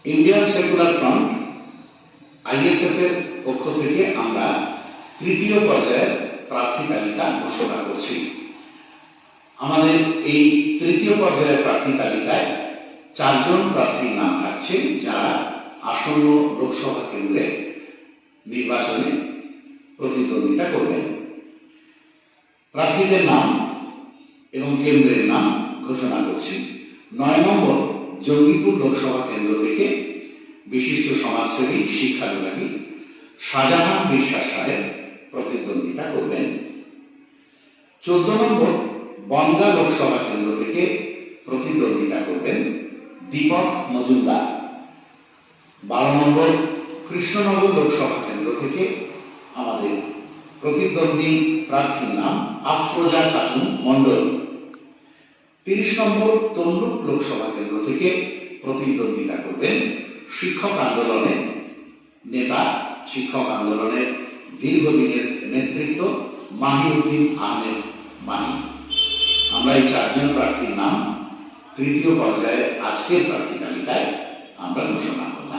Indian secular front ISF এর পক্ষ থেকে আমরা তৃতীয় পর্যায়ের প্রার্থী তালিকা ঘোষণা করছি। আমাদের এই তৃতীয় পর্যায়ের প্রার্থী তালিকায় 4 জন প্রার্থীর নাম থাকছে, যারা আসন্ন লোকসভা কেন্দ্রে নির্বাচনে প্রতিদ্বন্দ্বিতা করবেন। প্রার্থীদের নাম এবং কেন্দ্রের নাম ঘোষণা করছি। 9 নম্বর জঙ্গিপুর লোকসভা কেন্দ্র থেকে বিশিষ্ট সমাজসেবী শিক্ষানুরাগী শাহজাহান বিশ্বাস সাহেব প্রতিদ্বন্দ্বিতা করবেন। 14 নম্বর বনগাঁ লোকসভা কেন্দ্র থেকে প্রতিদ্বন্দ্বিতা করবেন দীপক মজুমদার। 12 নম্বর কৃষ্ণনগর লোকসভা কেন্দ্র থেকে আমাদের প্রতিদ্বন্দ্বী প্রার্থীর নাম আফরোজা খাতুন মন্ডল। 30 নম্বর তমলুক লোকসভা কেন্দ্র থেকে প্রতিদ্বন্দ্বিতা করবেন শিক্ষক আন্দোলনের নেতা, শিক্ষক আন্দোলনের দীর্ঘদিনের নেতৃত্ব মাহিউদ্দিন আহমেদ মাহি। আমরা এই 4 জন প্রার্থীর নাম তৃতীয় পর্যায়ে আজকের প্রার্থী তালিকায় আমরা ঘোষণা করলাম।